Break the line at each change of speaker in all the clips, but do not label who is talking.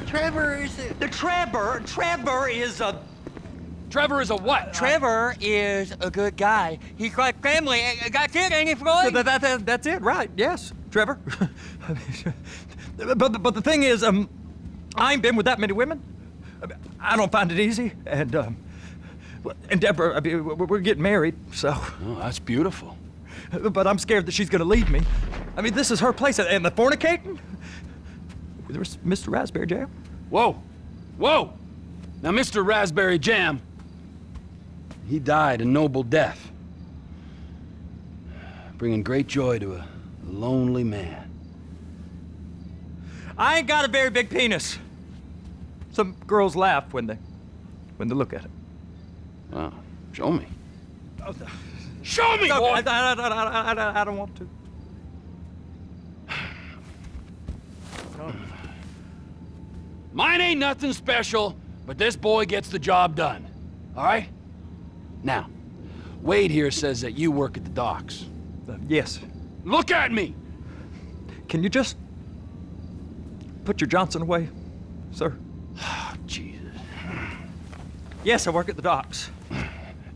Trevor is Trevor is a...
Trevor is a what?
Trevor is a good guy. He's like family. That's it, ain't it, Floyd?
That's it, right? Yes, Trevor. but the thing is, I ain't been with that many women. I don't find it easy, and Deborah, I mean, we're getting married, so.
Oh, that's beautiful.
But I'm scared that she's gonna leave me. I mean, this is her place, and the fornicating? There's Mr. Raspberry Jam.
Whoa, whoa! Now, Mr. Raspberry Jam, he died a noble death, bringing great joy to a lonely man.
I ain't got a very big penis. Some girls laugh when they look at it.
Oh, show me.
Oh,
Show me,
no,
boy!
I don't want to.
Mine ain't nothing special, but this boy gets the job done. All right? Now, Wade here says that you work at the docks.
Yes.
Look at me!
Can you just put your Johnson away, sir?
Oh, Jesus.
Yes, I work at the docks.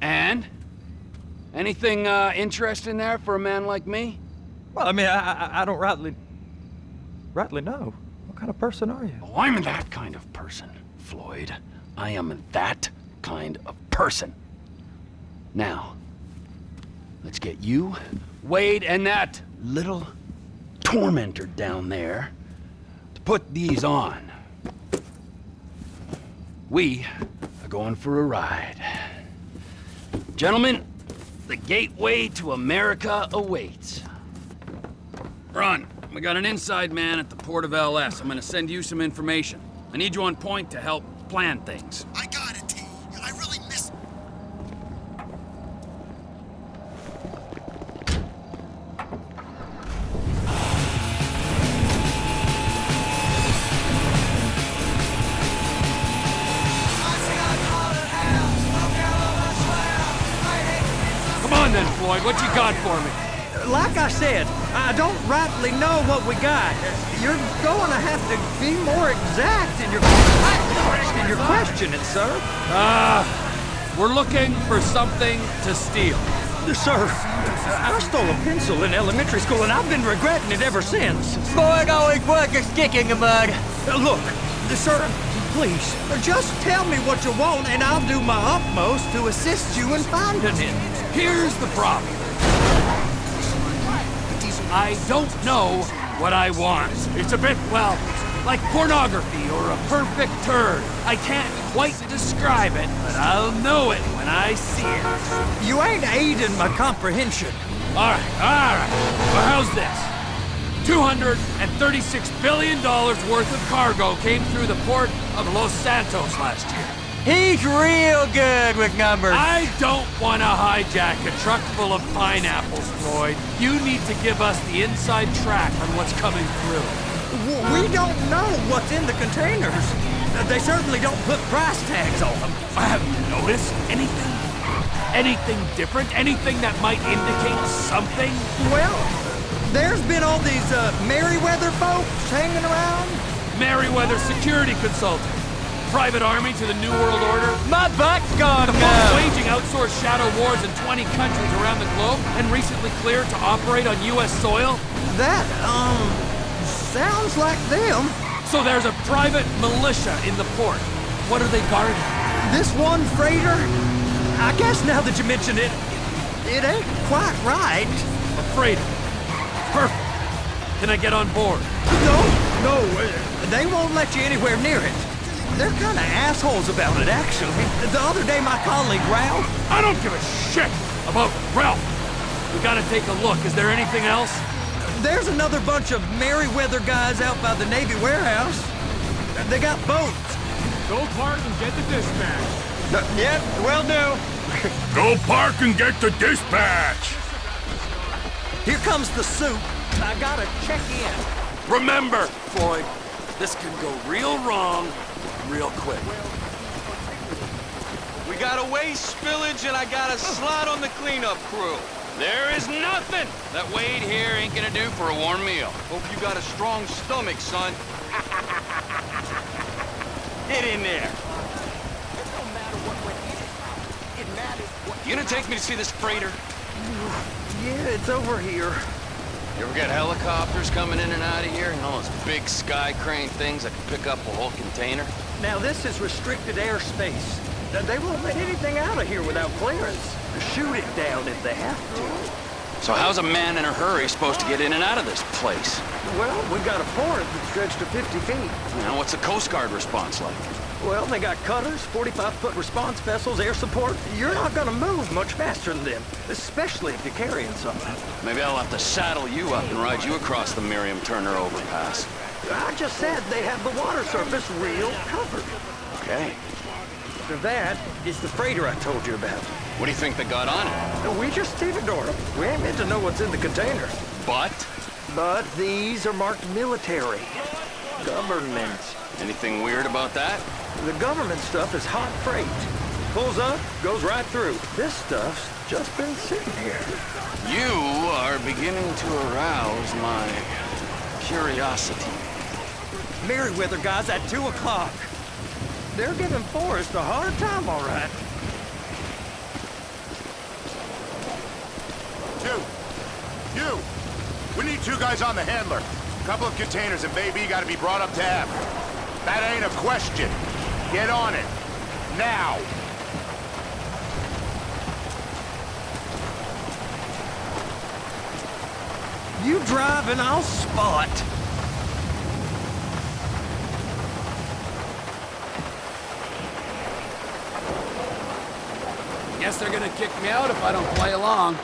And? Anything interesting there for a man like me?
Well, I mean, I don't rightly know. What kind of person are you?
Oh, I'm that kind of person, Floyd. I am that kind of person. Now, let's get you, Wade, and that little tormentor down there to put these on. We are going for a ride. Gentlemen, the gateway to America awaits. Ron, we got an inside man at the port of LS. I'm gonna send you some information. I need you on point to help plan things.
I got it, T. I really miss...
Come on then, Floyd, what you got for me?
Like I said, I don't rightly know what we got. You're going to have to be more exact in your questioning, sir.
We're looking for something to steal.
Sir, I stole a pencil in elementary school, and I've been regretting it ever since.
Floyd always puts a stick in the mud.
Look, sir, please, just tell me what you want, and I'll do my utmost to assist you in finding it.
Here's the problem. I don't know what I want. It's a bit, well, like pornography or a perfect turd. I can't quite describe it, but I'll know it when I see it.
You ain't aiding my comprehension.
All right. Well, how's this? $236 billion worth of cargo came through the port of Los Santos last year.
He's real good with numbers.
I don't want to hijack a truck full of pineapples, Floyd. You need to give us the inside track on what's coming through.
We don't know what's in the containers. They certainly don't put price tags on them.
Have you noticed anything? Anything different? Anything that might indicate something?
Well, there's been all these Merryweather folks hanging around.
Merryweather Security Consulting. Private army to the New World Order.
My butt's gone
The
now.
folks waging outsourced shadow wars in 20 countries around the globe and recently cleared to operate on U.S. soil.
That, sounds like them.
So there's a private militia in the port. What are they guarding?
This one freighter, I guess now that you mention it, it ain't quite right.
A freighter. Perfect. Can I get on board?
No, they won't let you anywhere near it. They're kind of assholes about it, actually. The other day, my colleague, Ralph...
I don't give a shit about Ralph. We gotta take a look. Is there anything else?
There's another bunch of Merryweather guys out by the Navy warehouse. They got boats.
Go park and get the dispatch.
Yep, will do.
Go park and get the dispatch.
Here comes the soup. I gotta check in.
Remember, Floyd, this can go real wrong real quick.
We got a waste spillage and I got a slot on the cleanup crew. There is nothing that Wade here ain't gonna do for a warm meal. Hope you got a strong stomach, son. Get in there. You gonna take me to see this freighter?
Yeah, it's over here.
You ever get helicopters coming in and out of here? You know, those big sky crane things that can pick up a whole container?
Now, this is restricted airspace. They won't let anything out of here without clearance. Shoot it down if they have to.
So how's a man in a hurry supposed to get in and out of this place?
Well, we got a port that stretched to 50 feet.
Now, what's the Coast Guard response like?
Well, they got cutters, 45-foot response vessels, air support. You're not gonna move much faster than them, especially if you're carrying something.
Maybe I'll have to saddle you up and ride you across the Miriam Turner overpass.
I just said they have the water surface real covered.
Okay.
That is the freighter I told you about.
What do you think they got on it?
We just stevedored them. We ain't meant to know what's in the container.
But?
But these are marked military. Government.
Anything weird about that?
The government stuff is hot freight. Pulls up, goes right through. This stuff's just been sitting here.
You are beginning to arouse my curiosity.
Merriweather guys at 2 o'clock. They're giving Forrest a hard time, all right.
You! We need 2 guys on the handler. A couple of containers and Baby gotta be brought up to F. That ain't a question. Get on it. Now!
You drive and I'll spot.
Guess they're gonna kick me out if I don't play along.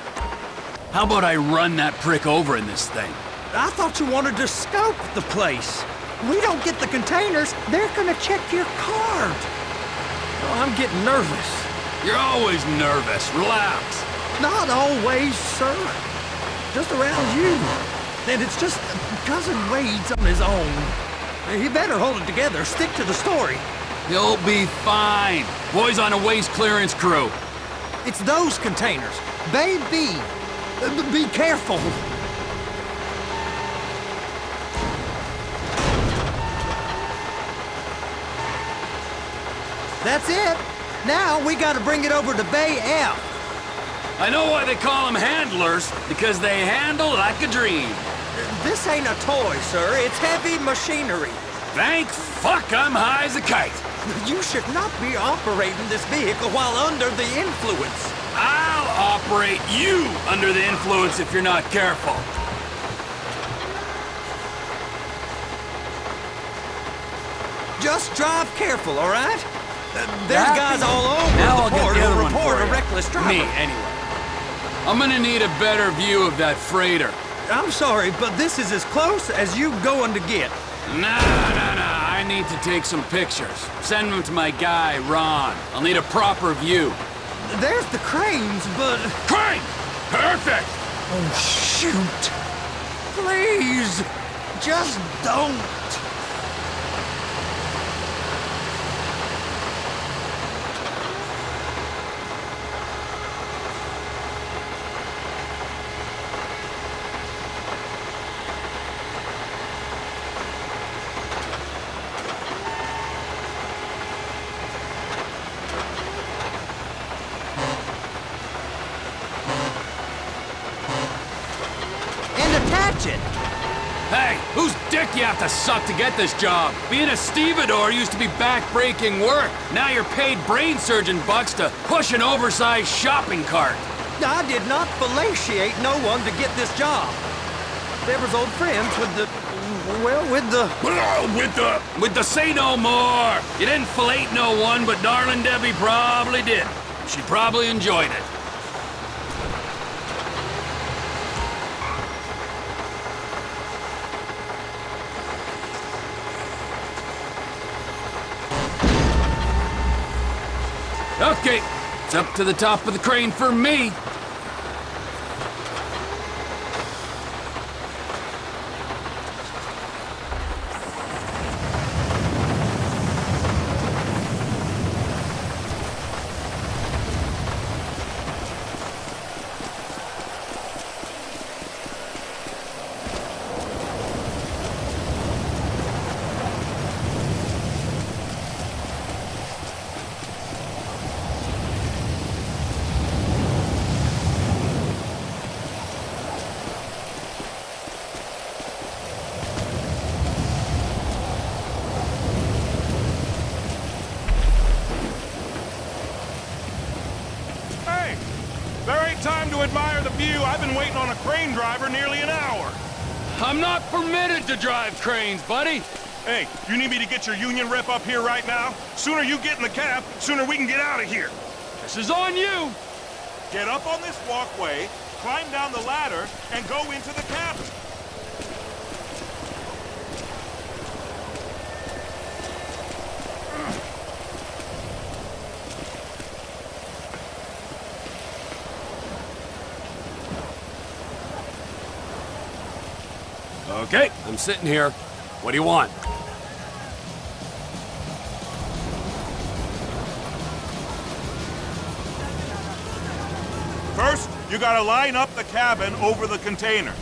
How about I run that prick over in this thing?
I thought you wanted to scope the place. We don't get the containers, they're gonna check your card. Oh, I'm getting nervous.
You're always nervous. Relax.
Not always, sir. Just around you. And it's just Cousin Wade's on his own. He better hold it together, stick to the story.
You'll be fine. Boys on a waste clearance crew.
It's those containers. Baby, be careful. That's it. Now we gotta bring it over to Bay F.
I know why they call them handlers, because they handle like a dream.
This ain't a toy, sir. It's heavy machinery.
Thank fuck I'm high as a kite.
You should not be operating this vehicle while under the influence.
I'll operate you under the influence if you're not careful.
Just drive careful, all right? There's guys all over
Now I'll
the
get
port
the other
who'll
one
report
for
a
you.
reckless driver.
Me, anyway. I'm gonna need a better view of that freighter.
I'm sorry, but this is as close as you going to get.
Nah. I need to take some pictures. Send them to my guy, Ron. I'll need a proper view.
There's the cranes, but...
Crane! Perfect!
Oh, shoot. Please, just don't. It.
Hey, whose dick you have to suck to get this job? Being a stevedore used to be back-breaking work. Now you're paid brain surgeon bucks to push an oversized shopping cart.
I did not fellatiate no one to get this job. They was old friends with the... well,
With the say no more. You didn't fillet no one, but darling Debbie probably did. She probably enjoyed it. Okay, it's up to the top of the crane for me.
you. I've been waiting on a crane driver nearly an hour.
I'm not permitted to drive cranes, buddy.
Hey, you need me to get your union rep up here right now? Sooner you get in the cab, sooner we can get out of here.
This is on you.
Get up on this walkway, climb down the ladder, and go into the cabin.
Okay, I'm sitting here. What do you want?
First, you gotta line up the cabin over the container.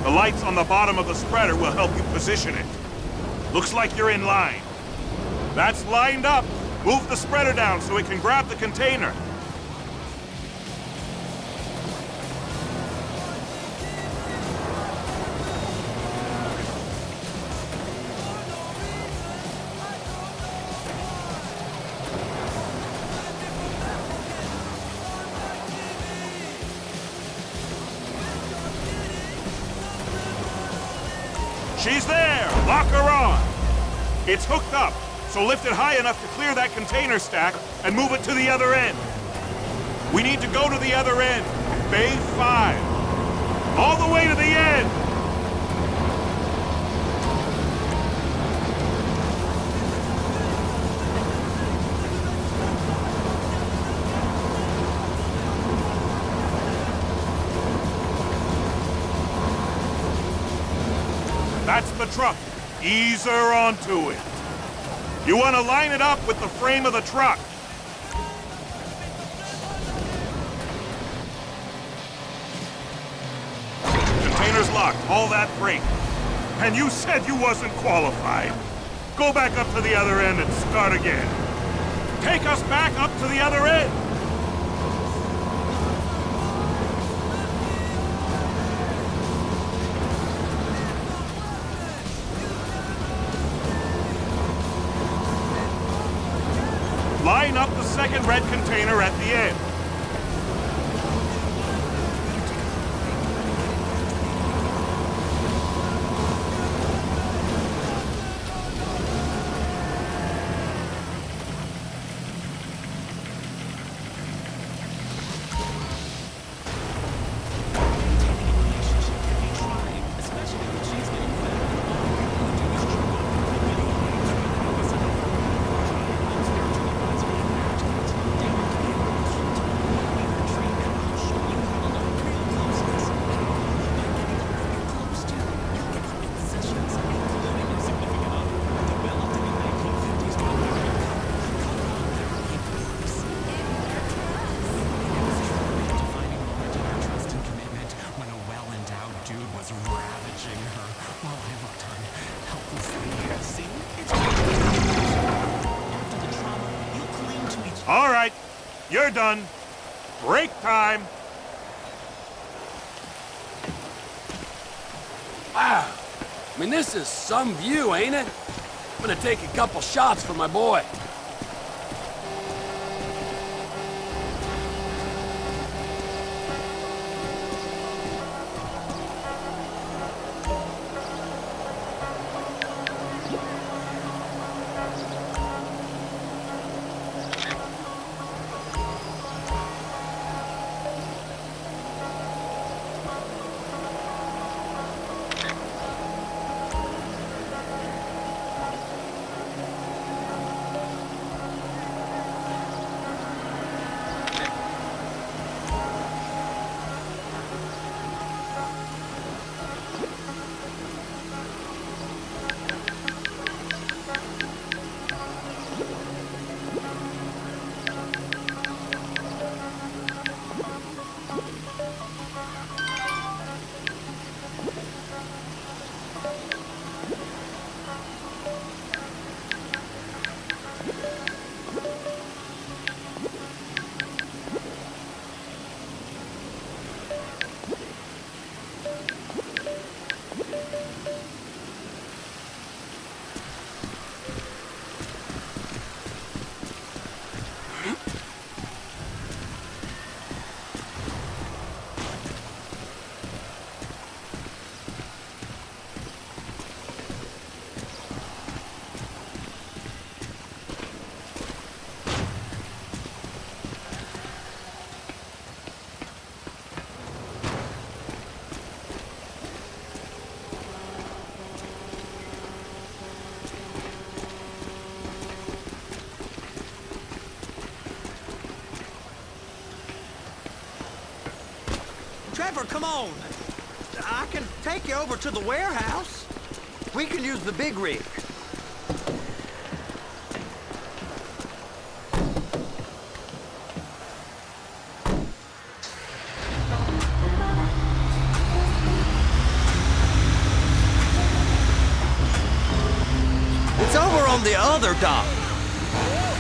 The lights on the bottom of the spreader will help you position it. Looks like you're in line. That's lined up. Move the spreader down so it can grab the container. She's there! Lock her on! It's hooked up, so lift it high enough to clear that container stack and move it to the other end. We need to go to the other end. Bay 5. All the way to the end! That's the truck. Ease her onto it. You want to line it up with the frame of the truck. Container's locked. All that freight. And you said you wasn't qualified. Go back up to the other end and start again. Take us back up to the other end. Line up the second red container at the end. All right, you're done. Break time.
Wow. I mean, this is some view, ain't it? I'm gonna take a couple shots for my boy.
Trevor, come on. I can take you over to the warehouse. We can use the big rig. It's over on the other dock.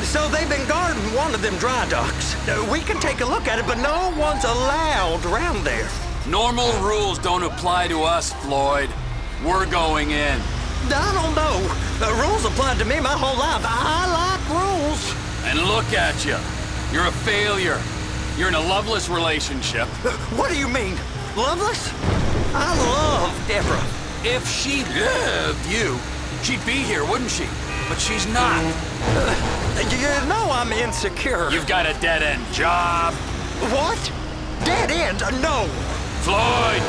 So they've been guarding one of them dry docks. We can take a look at it, but no one's allowed around there.
Normal rules don't apply to us, Floyd. We're going in.
I don't know. The rules applied to me my whole life. I like rules.
And look at you. You're a failure. You're in a loveless relationship.
What do you mean? Loveless? I love Deborah.
If she loved you, she'd be here, wouldn't she? But she's not.
You know I'm insecure.
You've got a dead-end job.
What? Dead end? No.
Floyd,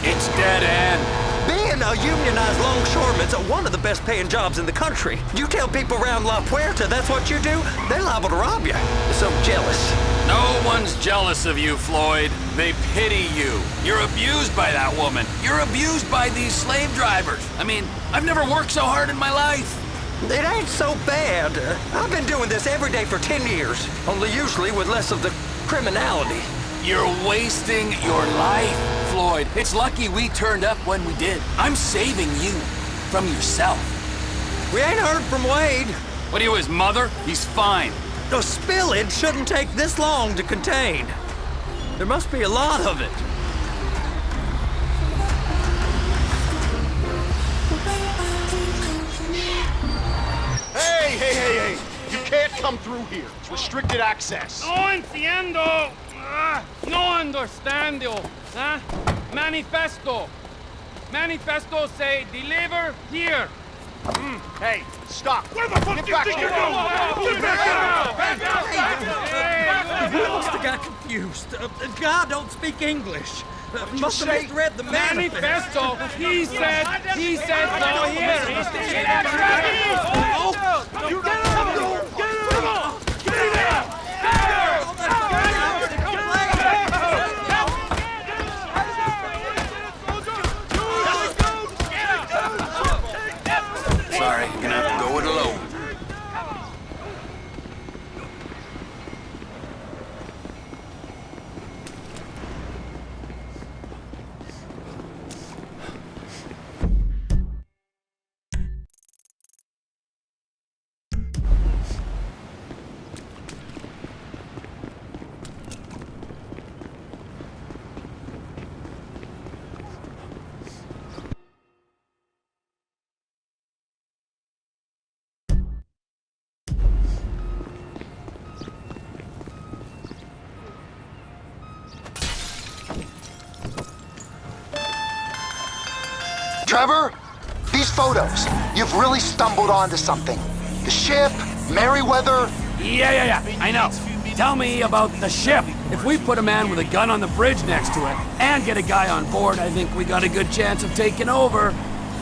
it's dead end.
Being a unionized longshoreman's one of the best paying jobs in the country. You tell people around La Puerta that's what you do, they're liable to rob you. They're so jealous.
No one's jealous of you, Floyd. They pity you. You're abused by that woman. You're abused by these slave drivers. I mean, I've never worked so hard in my life.
It ain't so bad. I've been doing this every day for 10 years, only usually with less of the criminality.
You're wasting your life, Floyd. It's lucky we turned up when we did. I'm saving you from yourself.
We ain't heard from Wade.
What are you, his mother? He's fine.
The spillage shouldn't take this long to contain. There must be a lot of it.
Hey! You can't come through here. It's restricted access.
No entiendo. No understando. Manifesto. Manifesto say deliver here.
Hey, stop.
Where the fuck do you think you're going?
We must have got confused. God don't speak English. Must have misread the
Manifesto. He said go here.
You get him! Get him! Get him!
Sorry, you're gonna have to go it alone.
Trevor, these photos. You've really stumbled onto something. The ship, Merryweather.
Yeah. I know. Tell me about the ship. If we put a man with a gun on the bridge next to it and get a guy on board, I think we got a good chance of taking over.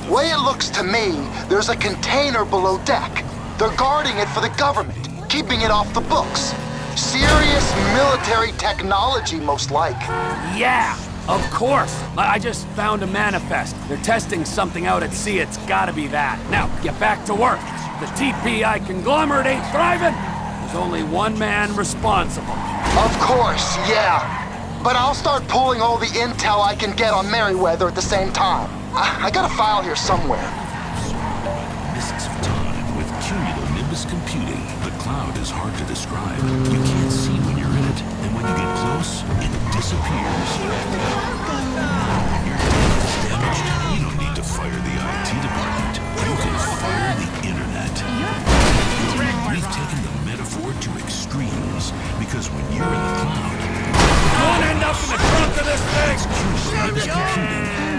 Way it looks to me, there's a container below deck. They're guarding it for the government, keeping it off the books. Serious military technology, most like.
Yeah, of course. I just found a manifest. They're testing something out at sea. It's gotta be that. Now, get back to work. The TPI conglomerate ain't thriving. There's only one man responsible.
Of course, yeah. But I'll start pulling all the intel I can get on Merryweather at the same time. I got a file here somewhere.
Mists of time with cumulonimbus computing. The cloud is hard to describe. You can't see when you're in it, and when you get close, it disappears. When your internet is damaged, you don't need to fire the IT department. You can fire the internet. We've taken the metaphor to extremes, because when you're in the cloud,
Don't end up in the trunk of this thing.
cumulonimbus computing.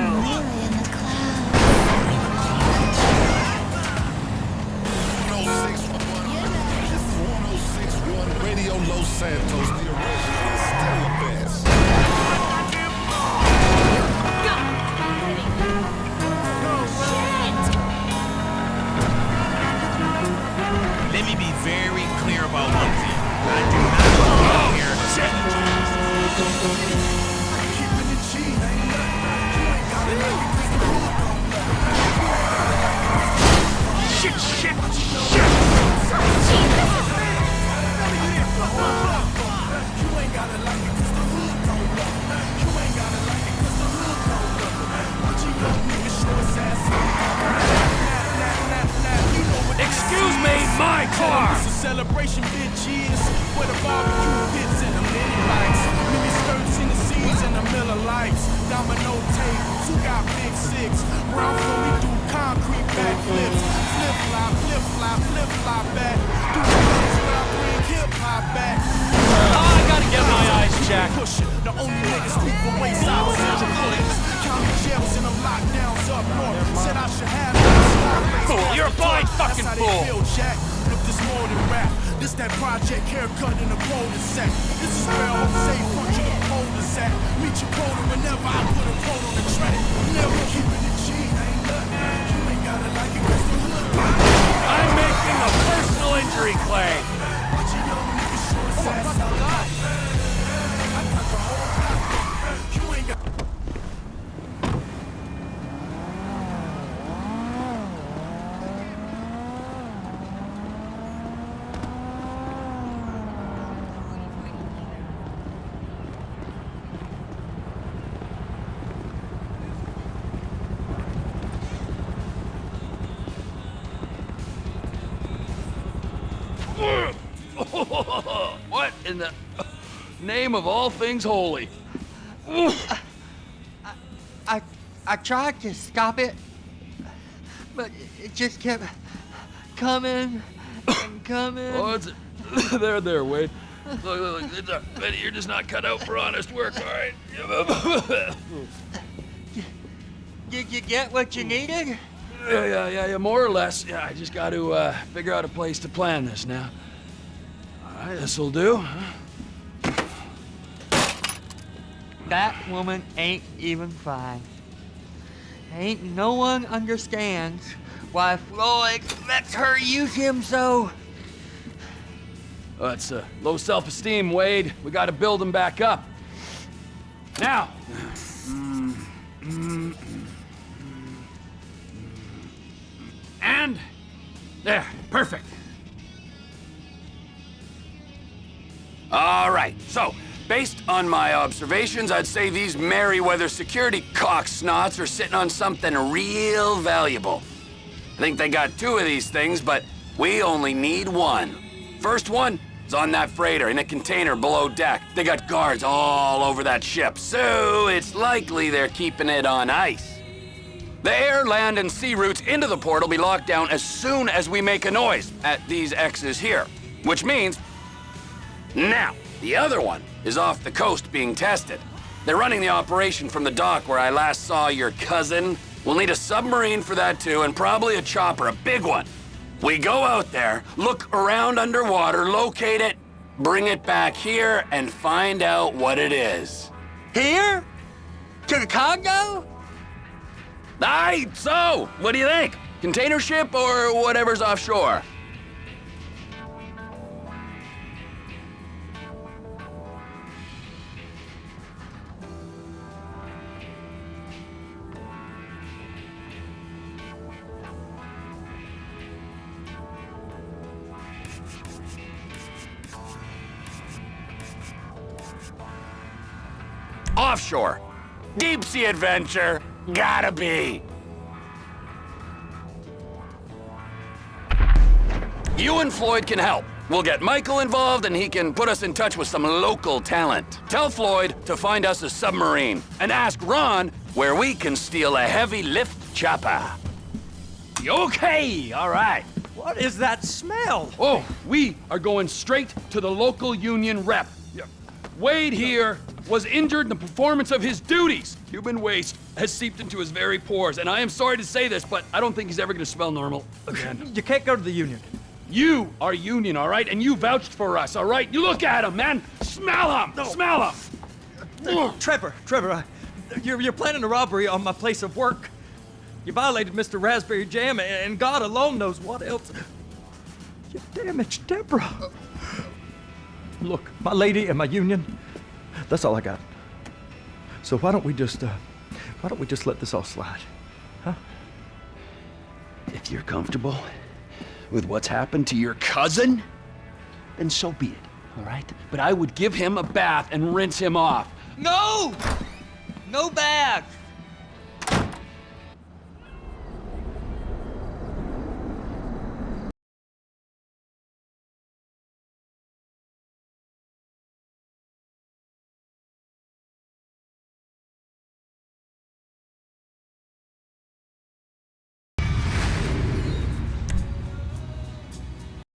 Radio Los Santos, the original, is still the best.
Let me be very clear about one thing. I do not belong here.
Keeping it cheap.
Excuse me, my car!
It's a celebration, bitches. Where the barbecue pits and the mini lights. Mini skirts in the seas and the Miller Lights. Domino tables, who got big six? Round floor, we do concrete backflips. Flip flop, flip flop, flip flop back. Do the things when I bring hip hop back.
I gotta get my eyes checked.
Pushing, the only niggas speak for wayside central police. County jails and the lockdowns up north. Said I should have
Fool, you're a blind fucking
That's how
fool.
they feel, Jack. Look, this more than rap. This that project haircut in a cul-de-sac. This is where Jose function of cul-de-sac. Meet your quota whenever I put a quote on the track. Never keeping it G. Ain't nothing. You ain't gotta like it 'cause the hood.
I'm making a personal injury claim.
Watch your young niggas show his ass out. I got the whole block. You ain't got.
What in the name of all things holy?
I tried to stop it, but it just kept coming and coming.
Oh, it's there, Wade. Look, Benny, you're just not cut out for honest work, all right?
Did you get what you needed?
Yeah, more or less. Yeah, I just got to figure out a place to plan this now. All right, this'll do.
That woman ain't even fine. Ain't no one understands why Floyd lets her use him so.
Oh, it's low self-esteem, Wade. We got to build him back up. Now. And there, perfect. All right, so based on my observations, I'd say these Merryweather security cocksnots are sitting on something real valuable. I think they got 2 of these things, but we only need 1. First one is on that freighter in a container below deck. They got guards all over that ship, so it's likely they're keeping it on ice. The air, land, and sea routes into the port will be locked down as soon as we make a noise at these X's here, which means now, the other one is off the coast being tested. They're running the operation from the dock where I last saw your cousin. We'll need a submarine for that too, and probably a chopper, a big one. We go out there, look around underwater, locate it, bring it back here, and find out what it is.
Here? To the Congo?
Aye, so, what do you think? Container ship or whatever's offshore? Offshore. Deep sea adventure. Gotta be. You and Floyd can help. We'll get Michael involved and he can put us in touch with some local talent. Tell Floyd to find us a submarine and ask Ron where we can steal a heavy lift chopper. Okay, all right.
What is that smell?
Oh, we are going straight to the local union rep. Wade here was injured in the performance of his duties. Human waste has seeped into his very pores, and I am sorry to say this, but I don't think he's ever gonna smell normal again.
You can't go to the union.
You are union, all right? And you vouched for us, all right? You look at him, man. Smell him. No. Smell him.
Trevor, you're planning a robbery on my place of work. You violated Mr. Raspberry Jam, and God alone knows what else. You damaged Deborah. Look, my lady and my union, that's all I got. So why don't we just let this all slide, huh?
If you're comfortable, with what's happened to your cousin, then so be it, all right? But I would give him a bath and rinse him off.
No! No bath!